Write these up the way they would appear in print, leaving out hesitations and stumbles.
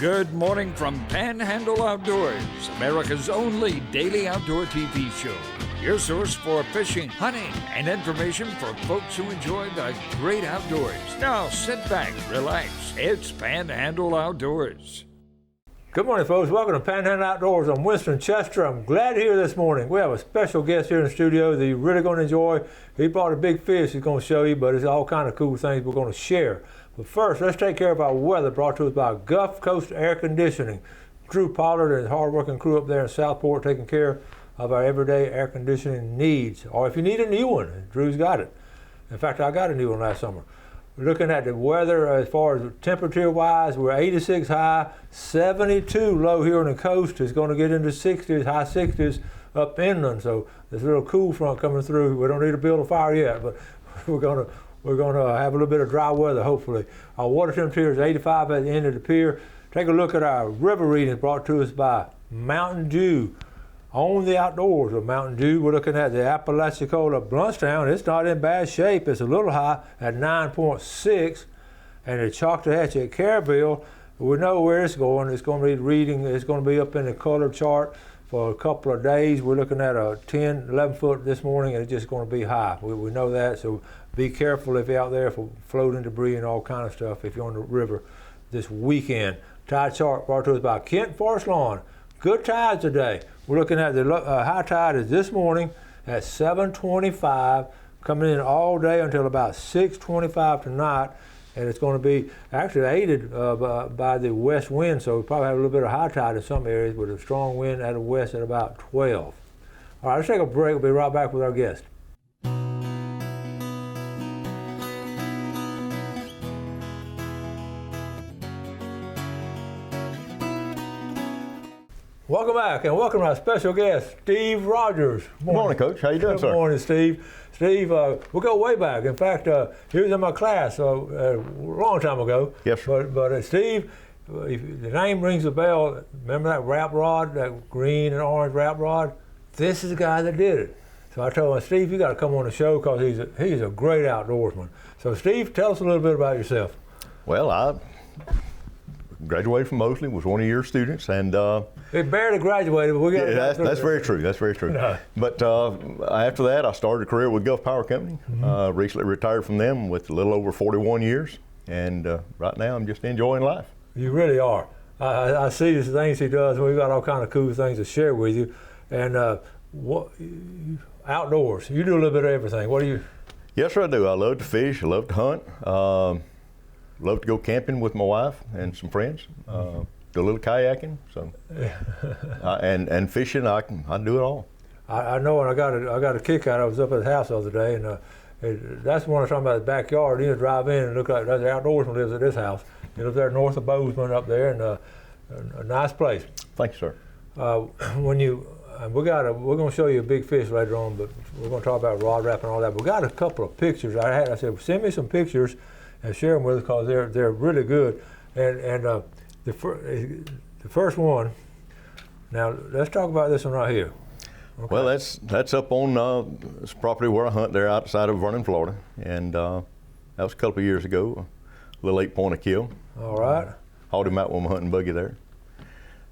Good morning from Panhandle Outdoors, America's only daily outdoor TV show. Your source for fishing, hunting, and information for folks who enjoy the great outdoors. Now sit back, relax. It's Panhandle Outdoors. Good morning, folks. Welcome to Panhandle Outdoors. I'm Winston Chester. I'm glad to hear this morning. We have a special guest here in the studio that you're really going to enjoy. He brought a big fish he's going to show you, but it's all kind of cool things we're going to share. But first, let's take care of our weather, brought to us by Gulf Coast Air Conditioning. Drew Pollard and his hard-working crew up there in Southport taking care of our everyday air conditioning needs. Or if you need a new one, Drew's got it. In fact, I got a new one last summer. We're looking at the weather as far as temperature-wise. We're 86 high, 72 low here on the coast. It's going to get into 60s, high 60s up inland. So there's a little cool front coming through. We don't need to build a fire yet, but we're going to have a little bit of dry weather, hopefully. Our water temperature is 85 at the end of the pier. Take a look at our river readings brought to us by Mountain Dew. On the outdoors with Mountain Dew, we're looking at the Apalachicola Bluntstown. It's not in bad shape. It's a little high at 9.6. And the Choctawhatchee at Careville, we know where it's going. It's going to be reading, it's going to be up in the color chart for a couple of days. We're looking at a 10, 11 foot this morning, and it's just going to be high. We know that, so be careful if you're out there for floating debris and all kind of stuff if you're on the river this weekend. Tide chart brought to us by Kent Forest Lawn. Good tides today. We're looking at the high tide is this morning at 7:25, coming in all day until about 6:25 tonight, and it's going to be actually aided by the west wind, so we probably have a little bit of high tide in some areas with a strong wind out of west at about 12. All right, let's take a break. We'll be right back with our guest. Welcome back, and welcome to our special guest, Steve Rogers. Good morning, Coach. How you doing, sir? Good morning, Steve. Steve, we go way back. In fact, he was in my class a long time ago. Yes, sir. But Steve, if the name rings a bell. Remember that wrap rod, that green and orange wrap rod? This is the guy that did it. So I told him, Steve, you got to come on the show because he's a great outdoorsman. So, Steve, tell us a little bit about yourself. Well, I graduated from Mosley, was one of your students, and He barely graduated, but we got. yeah, that's very true. That's very true. No. But after that, I started a career with Gulf Power Company. Mm-hmm. Recently retired from them with a little over 41 years, and right now I'm just enjoying life. You really are. I see the things he does, and we've got all kind of cool things to share with you. And outdoors, you do a little bit of everything. What do you? Yes, sir, I do. I love to fish. I love to hunt. Love to go camping with my wife and some friends. Do a little kayaking, so and fishing. I do it all. I know, and I got a kick out. I was up at the house the other day, and that's one I'm talking about. The backyard. You drive in and look like that's the outdoorsman lives at this house. He lives there north of Bozeman up there, and a nice place. Thank you, sir. We're going to show you a big fish later on, but we're going to talk about rod wrap and all that. We got a couple of pictures. I said, send me some pictures and share them with us because they're really good. And the first one. Now let's talk about this one right here. Okay. Well, that's up on this property where I hunt there outside of Vernon, Florida, and that was a couple of years ago. A little 8-point kill. All right. Hauled him out with my hunting buggy there.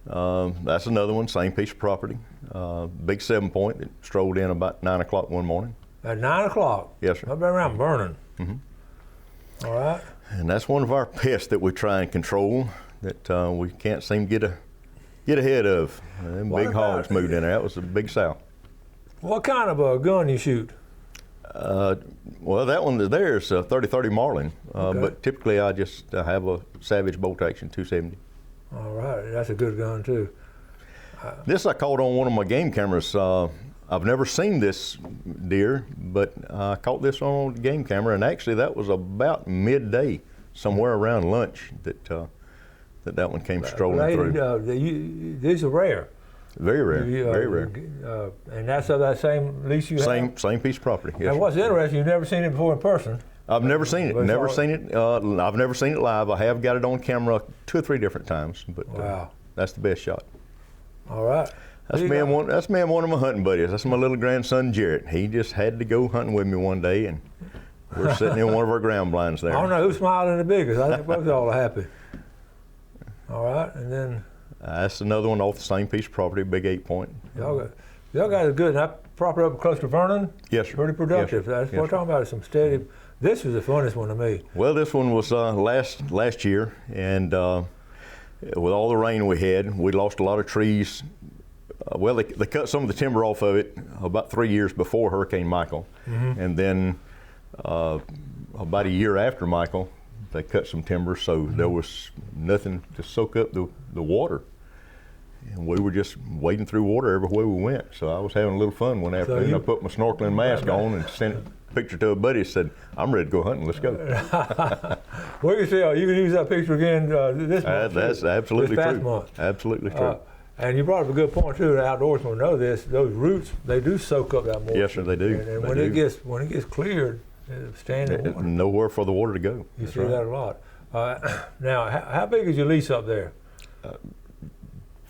That's another one, same piece of property. Big 7-point that strolled in about 9 o'clock one morning. At 9 o'clock? Yes, sir. I've been around Vernon. Mm-hmm. All right. And that's one of our pests that we try and control that we can't seem to get ahead of. Them big hogs moved in there. That was a big sow. What kind of a gun you shoot? Well, that one there is a 30-30 Marlin, Okay. but typically I just have a Savage bolt action 270. All right, that's a good gun too. This I caught on one of my game cameras. I've never seen this deer, but I caught this on the game camera, and actually that was about midday, somewhere around lunch, that one came strolling through. These are rare. Very rare, very rare. And that's of that same lease you have? Same piece of property, yes. And what's interesting, you've never seen it before in person. I've never seen it, I've never seen it live. I have got it on camera 2 or 3 different times, but wow. That's the best shot. All right. That's me and one of my hunting buddies. That's my little grandson, Jarrett. He just had to go hunting with me one day, and we're sitting in one of our ground blinds there. I don't know who's smiling the biggest. I think both of y'all are happy. All right, and then That's another one off the same piece of property, big 8-point. y'all got a good. That property up close to Vernon. Yes, sir. Pretty productive. Yes, sir. That's Yes, what I'm sir. talking about. Some steady. This was the funnest one to me. Well, this one was last year, and with all the rain we had, we lost a lot of trees. Well, they cut some of the timber off of it about 3 years before Hurricane Michael, and then about a year after Michael, they cut some timber, so there was nothing to soak up the water. And we were just wading through water everywhere we went. So I was having a little fun one afternoon. I put my snorkeling mask on and sent a picture to a buddy and said, I'm ready to go hunting, let's go. Well, you see, you can use that picture again this month. That's absolutely this past true. Month. Absolutely true. And you brought up a good point too. The outdoorsmen know this. Those roots, they do soak up that moisture. Yes, sir, they do. And They when do. it gets cleared, it'll stand in water. Nowhere for the water to go. You That's see right. that a lot. Now, how big is your lease up there?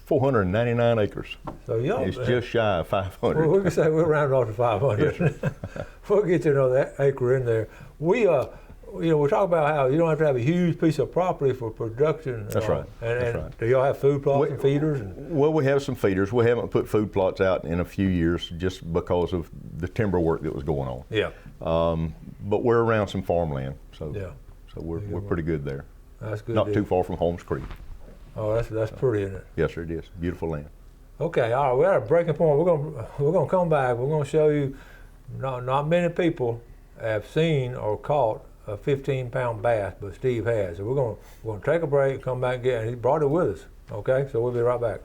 499 acres. So y'all, It's just shy of 500. well, we can say we're rounding off to 500. Yes, We'll get you another acre in there. We talk about how you don't have to have a huge piece of property for production. That's right. And That's right. do y'all have food plots and feeders? Well, we have some feeders. We haven't put food plots out in a few years just because of the timber work that was going on. Yeah. But we're around some farmland, so Yeah. so we're pretty good there. That's good. Not deal. too far from Holmes Creek. Oh, that's pretty, isn't it? Yes, sir, it is. Beautiful land. Okay, all right. We're at a breaking point. We're gonna come back. We're gonna show you. Not many people have seen or caught a 15-pound bass, but Steve has. So we're gonna take a break, come back and get it. He brought it with us. Okay, so we'll be right back.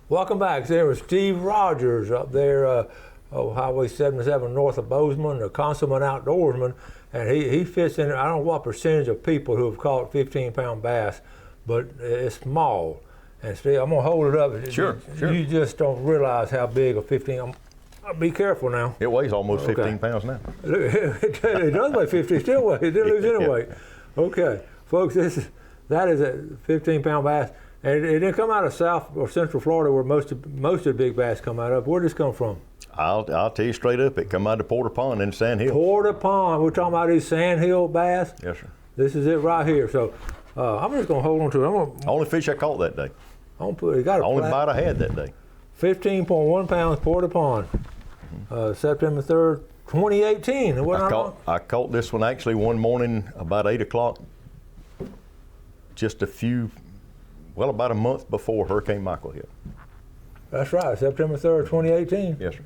Welcome back. There was Steve Rogers up there, Highway 77 north of Bozeman, a consummate outdoorsman, and he fits in. I don't know what percentage of people who have caught 15-pound bass, but it's small. And Steve, I'm gonna hold it up. Sure. You just don't realize how big a 15. Be careful now. It weighs almost Okay. 15 pounds now. It does weigh 50. Still weighs. It didn't lose any Yeah. weight. Okay, folks, that is a 15-pound bass. And it didn't come out of South or Central Florida where most of the big bass come out of. Where did this come from? I'll tell you straight up, it come out of Porter Pond in Sand Hill. Porter Pond. We're talking about these sandhill bass. Yes, sir. This is it right here. So I'm just gonna hold on to it. Only fish I caught that day. I'm gonna put it. Got a Only flat, bite I had that day. 15.1 pounds Porter Pond. September 3rd, 2018. I caught this one actually one morning about 8 o'clock, just about a month before Hurricane Michael hit. That's right, September 3rd, 2018. Yes, sir.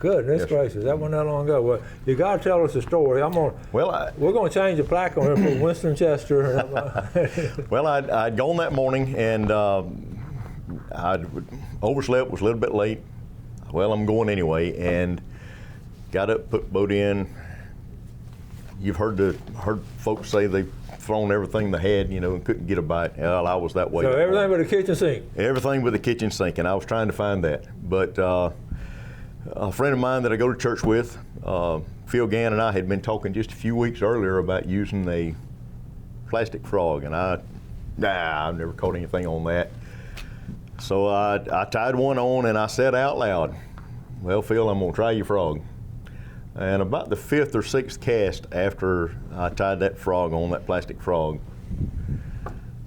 Goodness Yes, sir. gracious, that wasn't that long ago. Well, you got to tell us the story. We're going to change the plaque on here for Winston Chester. Well, I'd gone that morning and I'd overslept, was a little bit late. Well, I'm going anyway, and got up, put the boat in. You've heard folks say they've thrown everything they had, and couldn't get a bite. Well, I was that way. So everything but the kitchen sink. Everything but the kitchen sink, and I was trying to find that. But a friend of mine that I go to church with, Phil Gann, and I had been talking just a few weeks earlier about using a plastic frog, and I've never caught anything on that. So I tied one on and I said out loud, well, Phil, I'm gonna try your frog. And about the 5th or 6th cast after I tied that frog on, that plastic frog,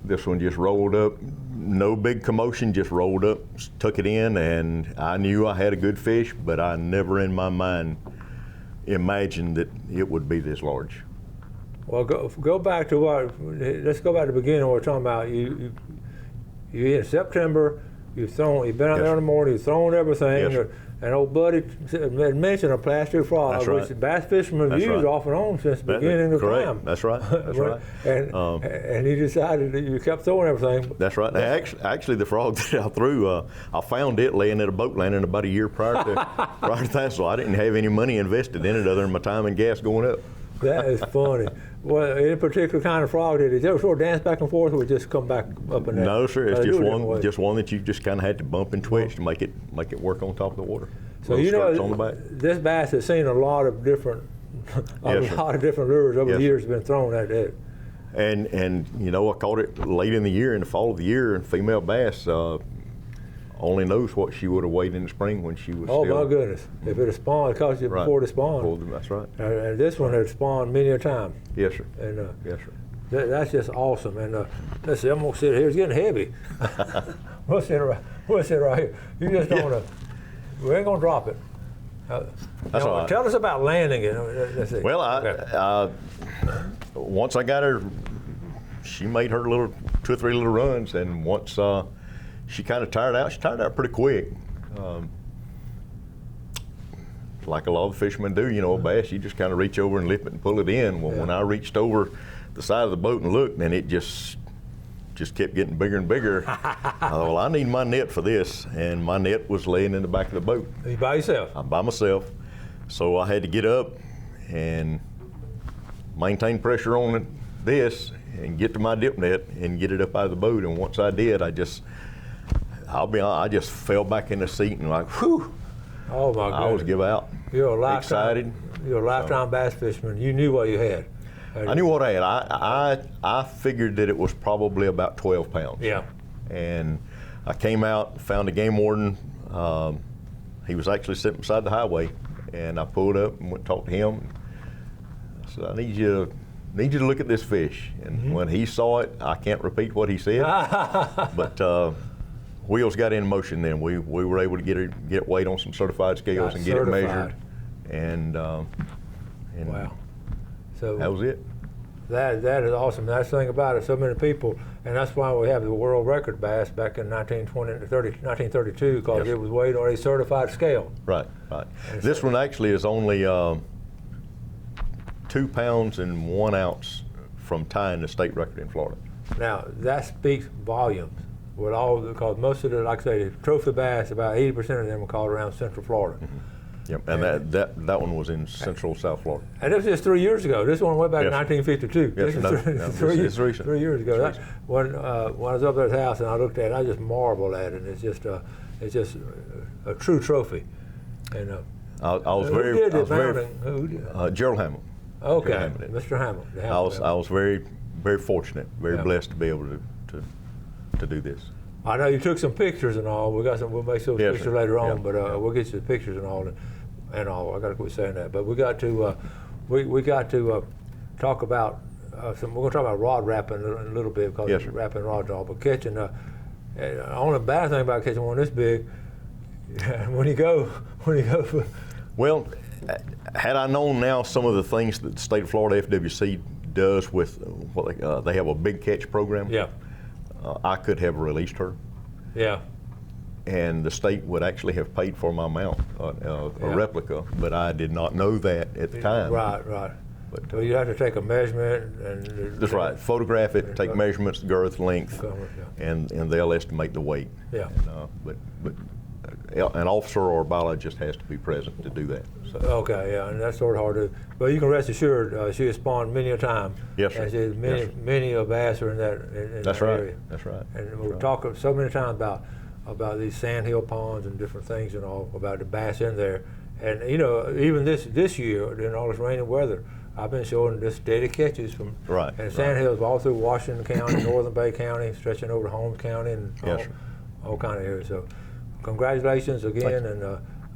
this one just rolled up, no big commotion, just rolled up, took it in, and I knew I had a good fish, but I never in my mind imagined that it would be this large. Well, go back to let's go back to the beginning of what we're talking about. You in September, you've been out there in the morning, you've thrown everything. Yes, and old buddy had mentioned a plastic frog, That's right. which bass fishermen have That's used right. off and on since the beginning of Correct. time. That's right. That's right. And he decided that you kept throwing everything. That's right. Now, actually, the frog that I threw, I found it laying at a boat landing about a year prior to that, so I didn't have any money invested in it other than my time and gas going up. That is funny. Well, any particular kind of frog did it ever sort of dance back and forth, or would it just come back up and down? No, sir. It's just one that you just kind of had to bump and twitch to make it work on top of the water. So Little strokes on the back. this bass has seen a lot of different, Yes, different lures over Yes, the years. Been thrown at it. And I caught it late in the year, in the fall of the year, and female bass only knows what she would have weighed in the spring when she was Oh still. my goodness! If it had spawned, it cost you Right. before it spawned. Well, that's right. And this one had spawned many a time. Yes, sir. And Yes, sir. that's just awesome. And let's see, I'm gonna sit here. It's getting heavy. We'll sit right here. You just don't wanna. We ain't gonna drop it. That's all right. Tell us about landing it. Let's see. Well, once I got her, she made her 2 or 3 little runs, and once she kind of tired out, she tired out pretty quick. Like a lot of fishermen do, a bass, you just kind of reach over and lip it and pull it in. Well, when I reached over the side of the boat and looked, and it just kept getting bigger and bigger. Well, I need my net for this, and my net was laying in the back of the boat. You by yourself? I'm by myself, so I had to get up and maintain pressure on this and get to my dip net and get it up out of the boat. And once I did, I just fell back in the seat and like, whew. Oh my goodness! I was give out. You're a lifetime, excited. You're a lifetime bass fisherman. You knew what you had. I knew what I had. I figured that it was probably about 12 pounds. Yeah. And I came out, found the game warden. He was actually sitting beside the highway, and I pulled up and went and talked to him. I said, I need you to look at this fish. And when he saw it, I can't repeat what he said, but wheels got in motion then. We were able to get weight on some certified scales and get it measured. And wow. So that was it. That is awesome. That's the thing about it. So many people, and that's why we have the world record bass back in 1932, because it was weighed on a certified scale. Right. This one actually is only 2 pounds and 1 ounce from tying the state record in Florida. Now that speaks volumes. Because most of the, like I say, the trophy bass, about 80% of them are caught around Central Florida. Yep, and that one was in Central South Florida. And it was just 3 years ago. This one went back in 1952. Yes, This is recent. 3 years ago. It's recent. When I was up at his house and I looked at it, I just marveled at it. It's just a true trophy. And I was who very, did I the was very mounting? Who did? Gerald Hamill. Okay, Gerald Hamill did. Mr. Hamill. I was very, very fortunate, very blessed to be able to do this. I know you took some pictures and all. We'll make some Yes, pictures sir. later on, Yeah, but we'll get you the pictures and all. And all. I got to quit saying that. But we got to talk about we're going to talk about rod wrapping in a little bit, because wrapping rods all. But catching the only bad thing about catching one this big, when you go. Well, had I known now some of the things that the state of Florida FWC does with what they have a big catch program. Yeah. I could have released her. Yeah. And the state would actually have paid for my mount, a replica, but I did not know that at the time. Right. But So you have to take a measurement and. that's right. Photograph it, take measurements, girth, length, and they'll estimate the weight. Yeah. But an officer or a biologist has to be present to do that. So. Okay, yeah, and that's sort of hard to. But you can rest assured, she has spawned many a time. Yes, sir. And many of bass are in that area. That's right. And we've talked so many times about these sandhill ponds and different things and all, about the bass in there. And even this year, during all this rainy weather, I've been showing just steady catches from sandhills all through Washington County, Northern Bay County, stretching over to Holmes County, and all kind of areas. So, congratulations again, and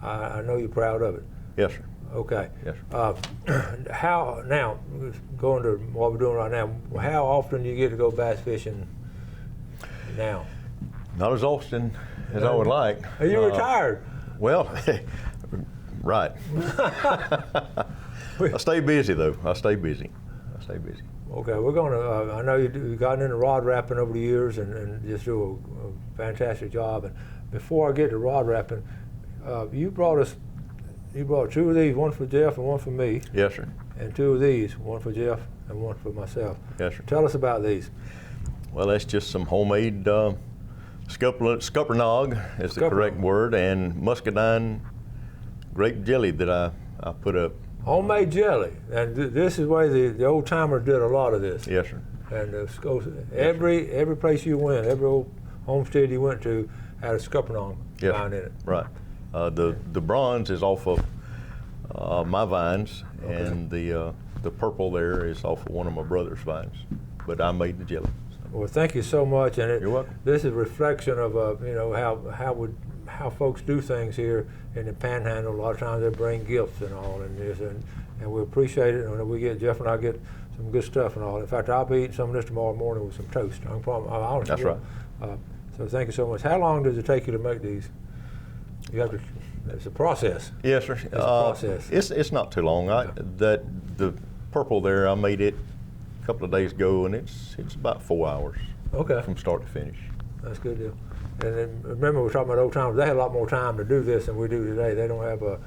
I know you're proud of it. Yes, sir. Okay. Yes, sir. How now? Going to what we're doing right now. How often do you get to go bass fishing now? Not as often as I would like. Are you retired? Well, right. I stay busy though. I stay busy. Okay, we're going to. I know you've gotten into rod wrapping over the years and just do a fantastic job. And before I get to rod wrapping, you brought 2 of these, one for Jeff and one for me. Yes, sir. And 2 of these, one for Jeff and one for myself. Yes, sir. Tell us about these. Well, that's just some homemade scuppernong is the correct word, and muscadine grape jelly that I put up. Homemade jelly, and this is where the old timers did a lot of this. Yes, sir. And every place you went, every old homestead you went to had a scuppernong vine in it. Right. The bronze is off of my vines, and the purple there is off of one of my brother's vines. But I made the jelly. So. Well, thank you so much. And You're welcome. This is a reflection of how folks do things here in the Panhandle. A lot of times they bring gifts and all, and we appreciate it. And Jeff and I get some good stuff and all. In fact, I'll be eating some of this tomorrow morning with some toast. That's right. So thank you so much. How long does it take you to make these? It's a process. Yes, sir. It's a process. It's not too long. The purple there, I made it a couple of days ago, and it's about 4 hours. Okay. From start to finish. That's a good deal. And then remember, we were talking about old times. They had a lot more time to do this than we do today. They don't have a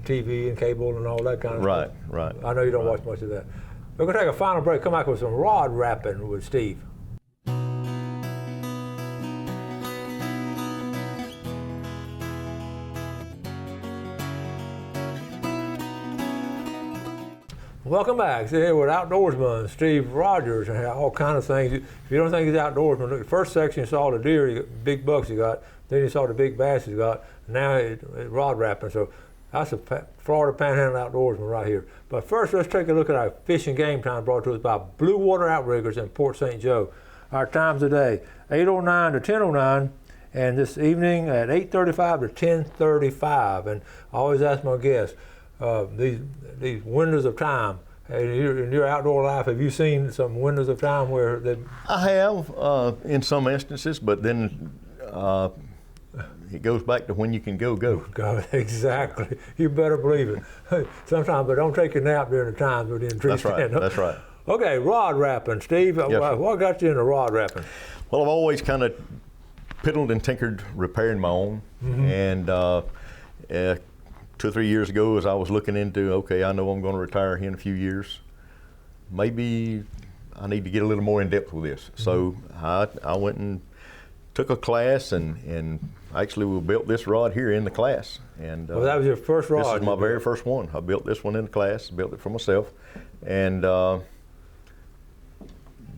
TV and cable and all that kind of stuff. Right. I know you don't watch much of that. We're going to take a final break. Come back with some rod wrapping with Steve. Welcome back. So here with outdoorsman Steve Rogers and all kind of things. If you don't think he's outdoorsman, look, the first section you saw the deer, big bucks he got. Then you saw the big bass he got. Now it's rod wrapping. So that's a Florida Panhandle outdoorsman right here. But first, let's take a look at our fishing game time brought to us by Blue Water Outriggers in Port St. Joe. Our times today, 8:09 to 10:09, and this evening at 8:35 to 10:35. And I always ask my guests, these windows of time. In your outdoor life, have you seen some windows of time where they? I have in some instances, but then it goes back to when you can go. God, exactly. You better believe it. Sometimes, but don't take a nap during the times when the trees stand up. That's right. Okay, rod wrapping, Steve. Yes, what got you into rod wrapping? Well, I've always kind of piddled and tinkered repairing my own, and 2 or 3 years ago, as I was looking into, okay, I know I'm going to retire here in a few years. Maybe I need to get a little more in depth with this. So I went and took a class, and actually we built this rod here in the class. And that was your first rod? This is my very first one. I built this one in the class, built it for myself, and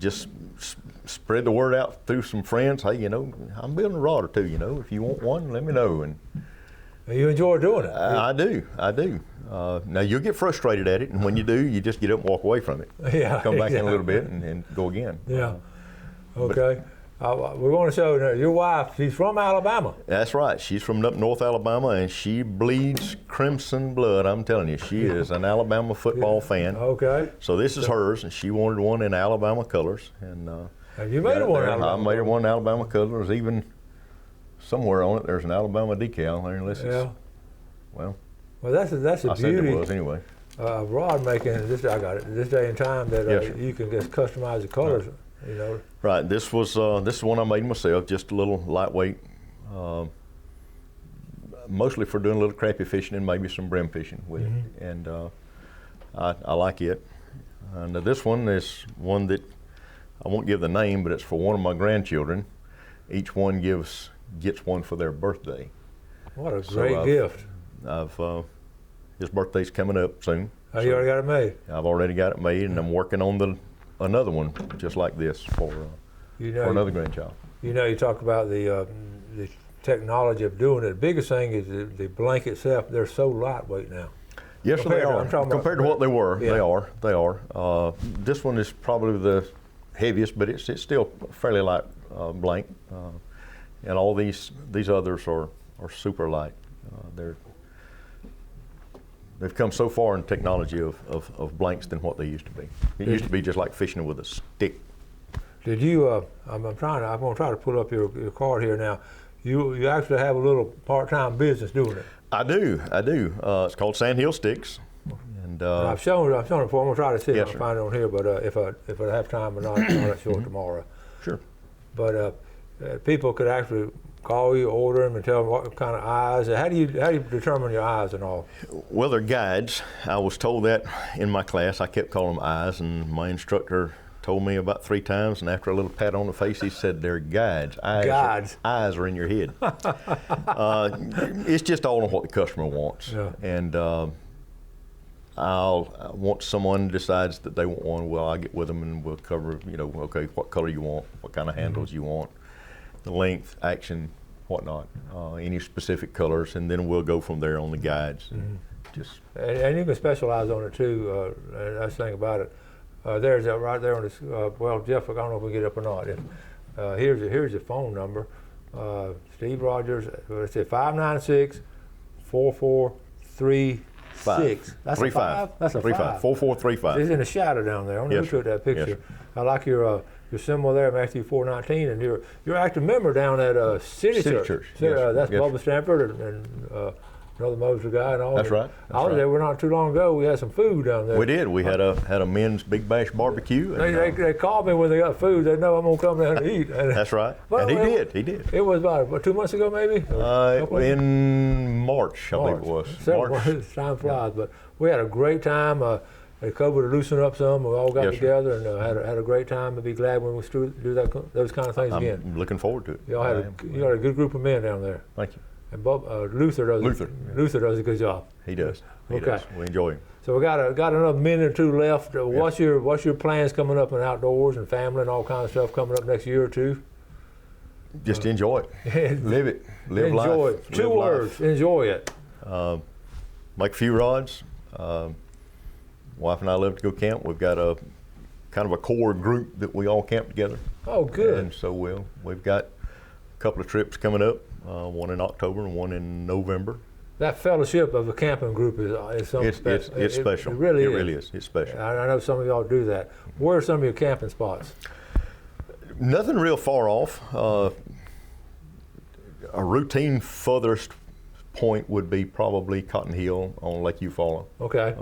just spread the word out through some friends. Hey, I'm building a rod or two. If you want one, let me know. And you enjoy doing it? I do. Now you'll get frustrated at it, and when you do, you just get up and walk away from it. Yeah. Come back in a little bit and go again. Yeah. Okay. We want to show your wife. She's from Alabama. That's right. She's from up North Alabama, and she bleeds crimson blood. I'm telling you, she is an Alabama football fan. Okay. So this is hers, and she wanted one in Alabama colors. And have you made her one in Alabama? I made her one in Alabama colors. Even somewhere on it, there's an Alabama decal there, unless it's, well, that's a beauty. I said it was anyway. Rod making this day and time that you can just customize the colors. Right. This is one I made myself, just a little lightweight, mostly for doing a little crappie fishing and maybe some brim fishing with it. And I like it. And this one is one that I won't give the name, but it's for one of my grandchildren. Each one gets one for their birthday. What a great gift. His birthday's coming up soon. Oh, you already got it made? I've already got it made, and I'm working on another one just like this for another grandchild. You talk about the technology of doing it. The biggest thing is the blanket itself. They're so lightweight now. Yes, they are. Compared to what they were, they are. This one is probably the heaviest, but it's still fairly light blank. And all these others are super light. They've come so far in technology of blanks than what they used to be. It used to be just like fishing with a stick. Did you? I'm going to try to pull up your card here now. You actually have a little part-time business doing it. I do. It's called Sandhill Sticks. And I've shown it before. I'm going to try to see if I can find it on here. But if I have time or not, I'll show it tomorrow. Sure. But people could actually call you, order them, and tell them what kind of eyes. How do you determine your eyes and all? Well, they're guides. I was told that in my class. I kept calling them eyes, and my instructor told me about 3 times, and after a little pat on the face, he said they're guides. Eyes are in your head. It's just all on what the customer wants. Yeah. And once someone decides that they want one, well, I'll get with them and we'll cover, okay, what color you want, what kind of handles you want, the length, action, whatnot, any specific colors, and then we'll go from there on the guides. And you can specialize on it too. That's the thing about it. There's that right there on this. Well, Jeff, I don't know if we get up or not. Here's your phone number. Steve Rogers. Let's say 596-4436. That's 35. a 5. That's a 5. 4435. It's in the shadow down there. I don't know Yes, who took that picture. Yes, I like your symbol there, Matthew 4:19, and you're an active member down at City Church. Yes, That's yes. Bubba Stanford and another Moser guy and all. That's right. I was there not too long ago. We had some food down there. We did. We had a men's Big Bash barbecue. And, They called me when they got food. They know I'm gonna come down and eat. that's right. Well, and he did. It was about 2 months ago, maybe. In March, I believe it was. March. Time flies, but we had a great time. COVID loosened up some. We all got Yes, together and had a great time. I'd be glad when we do those kind of things again. I'm looking forward to it. You had a good group of men down there. Thank you. And Bob, Luther does a good job. He does. He Okay. does. We enjoy him. So we got another minute or two left. What's your plans coming up in outdoors and family and all kinds of stuff coming up next year or two? Just enjoy it. Live it. Live enjoy life. it. Two Live words. life. Enjoy it. Make a few rods. Wife and I love to go camp. We've got a kind of a core group that we all camp together. Oh, good. And so we've got a couple of trips coming up. One in October and one in November. That fellowship of a camping group is something special. It's special. It really is. It's special. I know some of y'all do that. Where are some of your camping spots? Nothing real far off. A routine furthest point would be probably Cotton Hill on Lake Eufaula. Okay.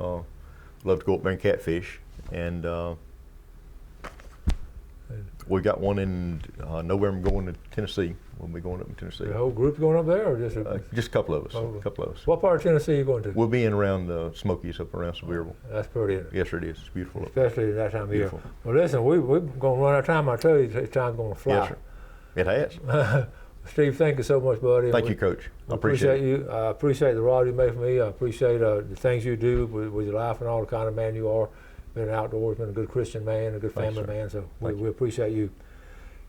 Love to go up there and catfish. And we got one in November going to Tennessee. We'll be going up in Tennessee. The whole group going up there, or just Just a couple of us. Oh. A couple of us. What part of Tennessee are you going to? We'll be in around the Smokies up around Sevierville. That's pretty. Yes, sir, it is. It's beautiful. Up Especially that time of year. Beautiful. Well, listen, we're going to run out of time. I tell you, time's going to fly. Yes, sir. It has. Steve, thank you so much, buddy. Thank you, Coach. I I appreciate it. you. I appreciate the rod you made for me. I appreciate the things you do with your life and all the kind of man you are. Been outdoors, been a good Christian man, a good Thanks, family sir. man. So we appreciate you.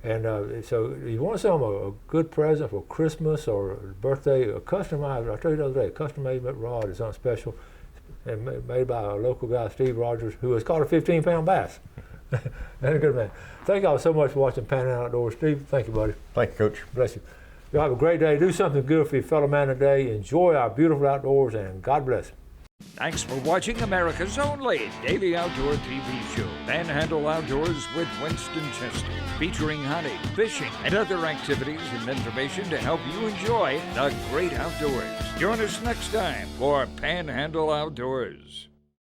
And so you want to sell them a good present for Christmas or birthday, a customized, I told you the other day, a custom-made rod is something special and made by a local guy, Steve Rogers, who has caught a 15-pound bass. That's a good man. Thank y'all so much for watching Panhandle Outdoors. Steve, thank you, buddy. Thank you, Coach. Bless you. Y'all have a great day. Do something good for your fellow man today. Enjoy our beautiful outdoors, and God bless. Thanks for watching America's only daily outdoor TV show, Panhandle Outdoors with Winston Chester, featuring hunting, fishing, and other activities and information to help you enjoy the great outdoors. Join us next time for Panhandle Outdoors.